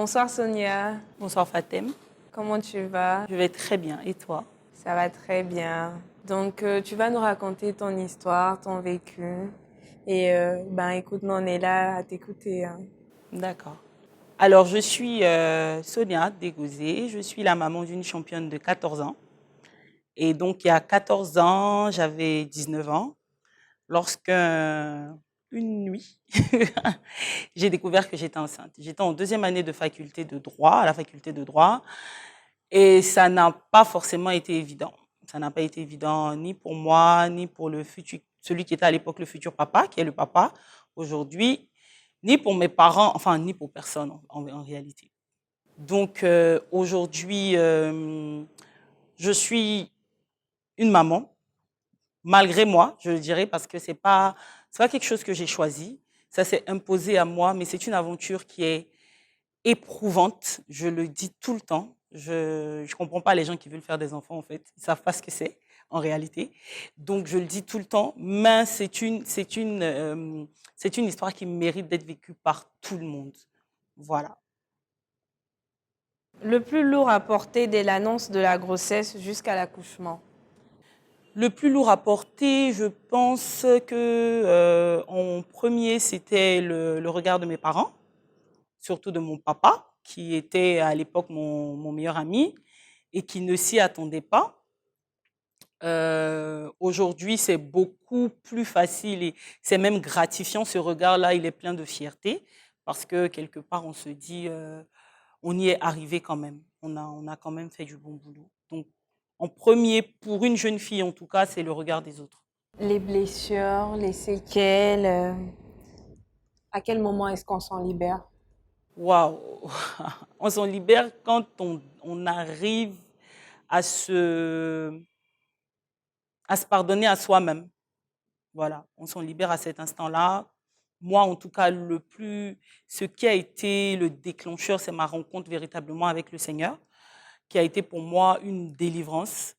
Bonsoir Sonia, Bonsoir Fatem, comment tu vas? je vais très bien. Et toi? Ça va très bien. Donc tu vas nous raconter ton histoire, ton vécu. Et écoute, nous on est là à t'écouter, hein. D'accord. Alors, je suis Sonia Dégouzé, je suis la maman d'une championne de 14 ans. Et donc, il y a 14 ans, j'avais 19 ans, lorsque une nuit, j'ai découvert que j'étais enceinte. J'étais en deuxième année de faculté de droit, à la faculté de droit, et ça n'a pas forcément été évident. Ça n'a pas été évident ni pour moi, ni pour le futur, celui qui était à l'époque le futur papa, qui est le papa aujourd'hui, ni pour mes parents, enfin, ni pour personne en réalité. Donc aujourd'hui, je suis une maman, malgré moi, je le dirais, parce que c'est pas quelque chose que j'ai choisi. Ça s'est imposé à moi, mais c'est une aventure qui est éprouvante. Je le dis tout le temps. Je comprends pas les gens qui veulent faire des enfants, en fait. Ils savent pas ce que c'est, en réalité. Donc, je le dis tout le temps. Mais c'est une histoire qui mérite d'être vécue par tout le monde. Voilà. Le plus lourd à porter dès l'annonce de la grossesse jusqu'à l'accouchement. Le plus lourd à porter, je pense que en premier, c'était le regard de mes parents, surtout de mon papa, qui était à l'époque mon meilleur ami et qui ne s'y attendait pas. Aujourd'hui, c'est beaucoup plus facile et c'est même gratifiant. Ce regard-là, il est plein de fierté parce que quelque part, on se dit, on y est arrivé quand même. On a quand même fait du bon boulot. Donc, en premier, pour une jeune fille en tout cas, c'est le regard des autres. Les blessures, les séquelles, à quel moment est-ce qu'on s'en libère? Waouh! On s'en libère quand on arrive à à se pardonner à soi-même. Voilà, on s'en libère à cet instant-là. Moi, en tout cas, ce qui a été le déclencheur, c'est ma rencontre véritablement avec le Seigneur, qui a été pour moi une délivrance.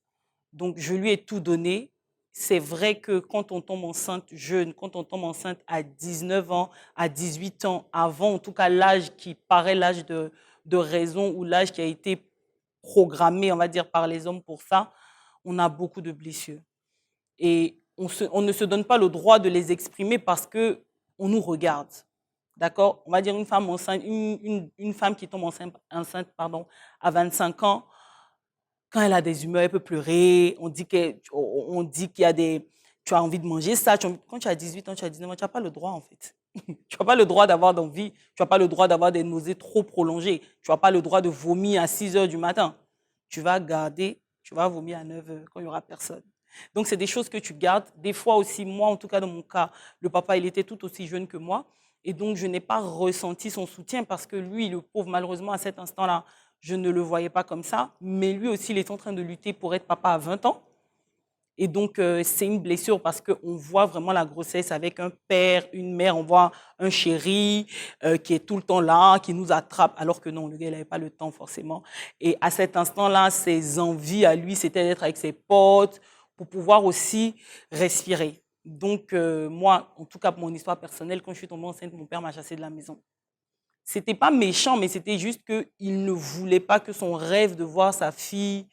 Donc, je lui ai tout donné. C'est vrai que quand on tombe enceinte jeune, quand on tombe enceinte à 19 ans, à 18 ans, avant en tout cas l'âge qui paraît l'âge de raison ou l'âge qui a été programmé, on va dire, par les hommes pour ça, on a beaucoup de blessures. Et on ne se donne pas le droit de les exprimer parce que on nous regarde. D'accord? On va dire une femme enceinte, une femme qui tombe enceinte pardon, à 25 ans, quand elle a des humeurs, elle peut pleurer. On dit qu'il y a tu as envie de manger ça. Quand tu as 18 ans, tu as 19 ans, tu n'as pas le droit en fait. Tu n'as pas le droit d'avoir d'envie. Tu n'as pas le droit d'avoir des nausées trop prolongées. Tu n'as pas le droit de vomir à 6 heures du matin. Tu vas vomir à 9 heures quand il n'y aura personne. Donc, c'est des choses que tu gardes. Des fois aussi, moi, en tout cas, dans mon cas, le papa, il était tout aussi jeune que moi. Et donc, je n'ai pas ressenti son soutien parce que lui, le pauvre, malheureusement, à cet instant-là, je ne le voyais pas comme ça. Mais lui aussi, il est en train de lutter pour être papa à 20 ans. Et donc, c'est une blessure parce qu'on voit vraiment la grossesse avec un père, une mère, on voit un chéri qui est tout le temps là, qui nous attrape, alors que non, le gars, il n'avait pas le temps forcément. Et à cet instant-là, ses envies à lui, c'était d'être avec ses potes pour pouvoir aussi respirer. Donc, moi, en tout cas, pour mon histoire personnelle, quand je suis tombée enceinte, mon père m'a chassée de la maison. C'était pas méchant, mais c'était juste qu'il ne voulait pas que son rêve de voir sa fille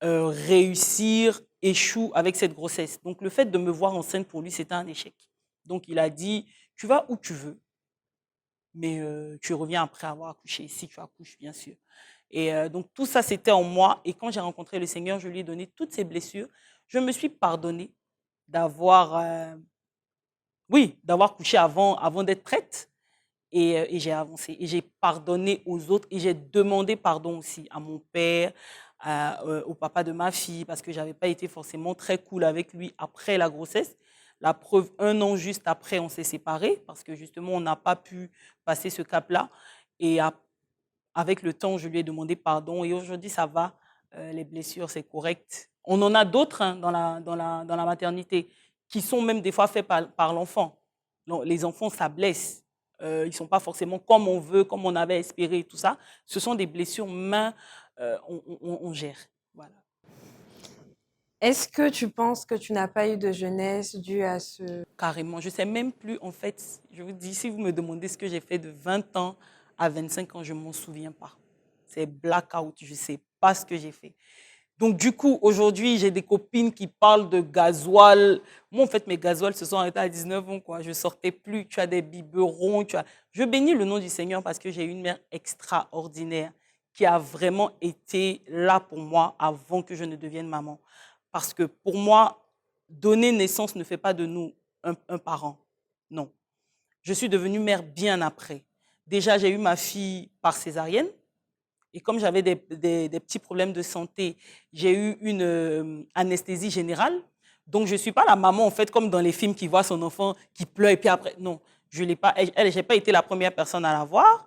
réussir échoue avec cette grossesse. Donc, le fait de me voir enceinte, pour lui, c'était un échec. Donc, il a dit, tu vas où tu veux, mais tu reviens après avoir accouché, si tu accouches, bien sûr. Et donc, tout ça, c'était en moi. Et quand j'ai rencontré le Seigneur, je lui ai donné toutes ces blessures. Je me suis pardonnée d'avoir, oui, d'avoir couché avant d'être prête. Et j'ai avancé. Et j'ai pardonné aux autres. Et j'ai demandé pardon aussi à mon père, au papa de ma fille, parce que je n'avais pas été forcément très cool avec lui après la grossesse. La preuve, 1 an juste après, on s'est séparés, parce que justement, on n'a pas pu passer ce cap-là. Et avec le temps, je lui ai demandé pardon. Et aujourd'hui, ça va. Les blessures, c'est correct. On en a d'autres hein, dans la maternité, qui sont même des fois faits par l'enfant. Les enfants, ça blesse. Ils ne sont pas forcément comme on veut, comme on avait espéré et tout ça. Ce sont des blessures, mais on gère. Voilà. Est-ce que tu penses que tu n'as pas eu de jeunesse due à ce... Carrément. Je ne sais même plus, en fait, je vous dis, si vous me demandez ce que j'ai fait de 20 ans à 25 ans, je ne m'en souviens pas. C'est blackout, je ne sais pas ce que j'ai fait. Donc, du coup, aujourd'hui, j'ai des copines qui parlent de gasoil. Moi, en fait, mes gasoils se sont arrêtés à 19 ans, quoi. Je ne sortais plus. Tu as des biberons. Je bénis le nom du Seigneur parce que j'ai une mère extraordinaire qui a vraiment été là pour moi avant que je ne devienne maman. Parce que pour moi, donner naissance ne fait pas de nous un parent. Non. Je suis devenue mère bien après. Déjà, j'ai eu ma fille par césarienne. Et comme j'avais des petits problèmes de santé, j'ai eu une anesthésie générale. Donc, je ne suis pas la maman, en fait, comme dans les films qui voit son enfant qui pleure et puis après. Non, je n'ai pas, j'ai pas été la première personne à la voir.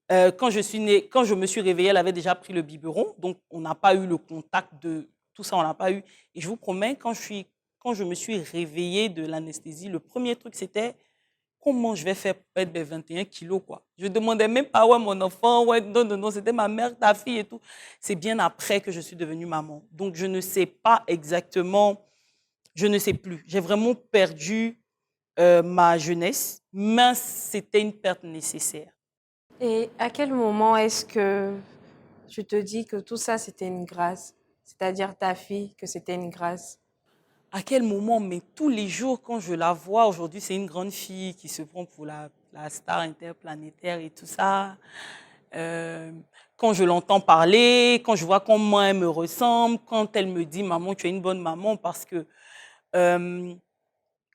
Quand je suis née, quand je me suis réveillée, elle avait déjà pris le biberon. Donc, on n'a pas eu le contact de tout ça, on n'a pas eu. Et je vous promets, quand je me suis réveillée de l'anesthésie, le premier truc, c'était comment je vais faire pour perdre mes 21 kilos, quoi. Je ne demandais même pas, ouais, mon enfant, ouais, non, non, non, c'était ma mère, ta fille et tout. C'est bien après que je suis devenue maman. Donc, je ne sais pas exactement, je ne sais plus. J'ai vraiment perdu ma jeunesse, mais c'était une perte nécessaire. Et à quel moment est-ce que tu te dis que tout ça, c'était une grâce? C'est-à-dire ta fille, que c'était une grâce? À quel moment, mais tous les jours, quand je la vois, aujourd'hui, c'est une grande fille qui se prend pour la star interplanétaire et tout ça. Euh, Quand je l'entends parler, quand je vois comment elle me ressemble, quand elle me dit, maman, tu es une bonne maman, parce que, euh,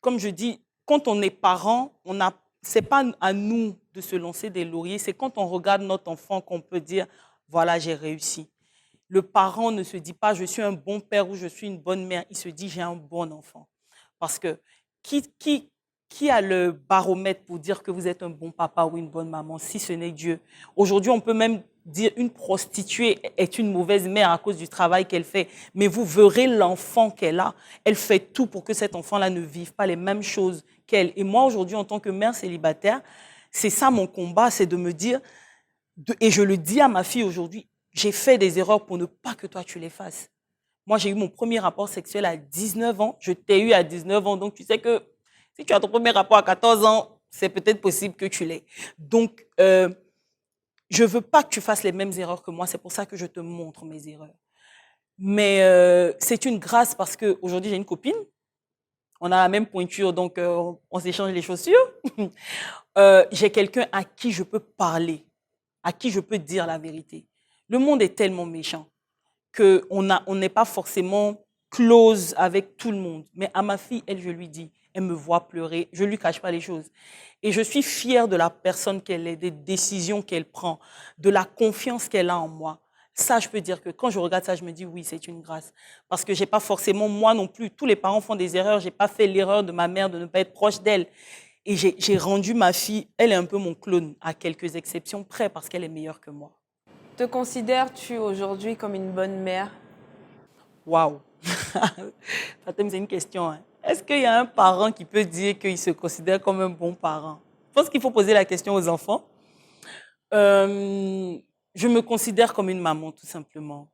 comme je dis, quand on est parent, c'est pas à nous de se lancer des lauriers, c'est quand on regarde notre enfant qu'on peut dire, voilà, j'ai réussi. Le parent ne se dit pas, je suis un bon père ou je suis une bonne mère. Il se dit, j'ai un bon enfant. Parce que qui a le baromètre pour dire que vous êtes un bon papa ou une bonne maman, si ce n'est Dieu? Aujourd'hui, on peut même dire une prostituée est une mauvaise mère à cause du travail qu'elle fait. Mais vous verrez l'enfant qu'elle a. Elle fait tout pour que cet enfant-là ne vive pas les mêmes choses qu'elle. Et moi, aujourd'hui, en tant que mère célibataire, c'est ça mon combat, c'est de me dire, et je le dis à ma fille aujourd'hui, j'ai fait des erreurs pour ne pas que toi tu les fasses. Moi, j'ai eu mon premier rapport sexuel à 19 ans. Je t'ai eu à 19 ans. Donc, tu sais que si tu as ton premier rapport à 14 ans, c'est peut-être possible que tu l'aies. Donc, je ne veux pas que tu fasses les mêmes erreurs que moi. C'est pour ça que je te montre mes erreurs. Mais c'est une grâce parce qu'aujourd'hui, j'ai une copine. On a la même pointure, donc on s'échange les chaussures. J'ai quelqu'un à qui je peux parler, à qui je peux dire la vérité. Le monde est tellement méchant qu'on n'est pas forcément close avec tout le monde. Mais à ma fille, elle, je lui dis, elle me voit pleurer, je ne lui cache pas les choses. Et je suis fière de la personne qu'elle est, des décisions qu'elle prend, de la confiance qu'elle a en moi. Ça, je peux dire que quand je regarde ça, je me dis oui, c'est une grâce. Parce que je n'ai pas forcément, moi non plus, tous les parents font des erreurs. Je n'ai pas fait l'erreur de ma mère de ne pas être proche d'elle. Et j'ai rendu ma fille, elle est un peu mon clone, à quelques exceptions près, parce qu'elle est meilleure que moi. Te considères-tu aujourd'hui comme une bonne mère? Waouh! Fatem, c'est une question. Hein. Est-ce qu'il y a un parent qui peut dire qu'il se considère comme un bon parent? Je pense qu'il faut poser la question aux enfants. Je me considère comme une maman, tout simplement.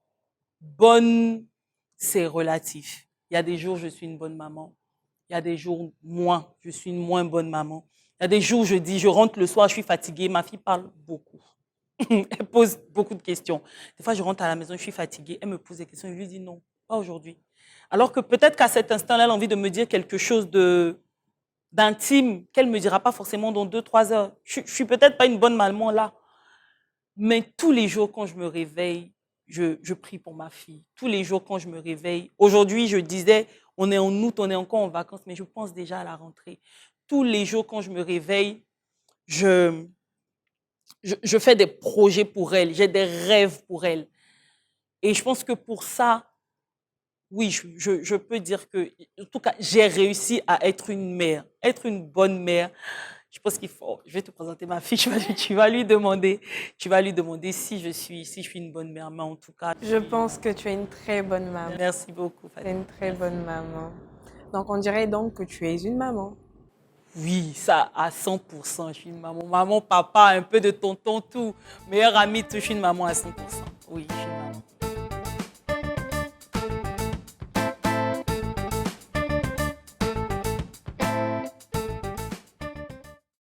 Bonne, c'est relatif. Il y a des jours, je suis une bonne maman. Il y a des jours, moins, je suis une moins bonne maman. Il y a des jours, je dis, je rentre le soir, je suis fatiguée. Ma fille parle beaucoup. Elle pose beaucoup de questions. Des fois, je rentre à la maison, je suis fatiguée. Elle me pose des questions. Je lui dis non, pas aujourd'hui. Alors que peut-être qu'à cet instant-là, elle a envie de me dire quelque chose d'intime qu'elle ne me dira pas forcément dans 2, 3 heures. Je ne suis peut-être pas une bonne maman là. Mais tous les jours, quand je me réveille, je prie pour ma fille. Tous les jours, quand je me réveille. Aujourd'hui, je disais, on est en août, on est encore en vacances, mais je pense déjà à la rentrée. Tous les jours, quand je me réveille, je fais des projets pour elle, j'ai des rêves pour elle. Et je pense que pour ça, oui, je peux dire que, en tout cas, j'ai réussi à être une mère, être une bonne mère. Je pense qu'il faut, je vais te présenter ma fille, tu vas lui demander si je suis une bonne mère, mais en tout cas. Je pense que tu es une très bonne maman. Merci beaucoup, Tu es Fatima. une très bonne maman. Donc, on dirait donc que tu es une maman. Oui, ça, à 100%, je suis une maman. Maman, papa, un peu de tonton, tout. Meilleure amie, tout, je suis une maman à 100%. Oui, je suis une maman.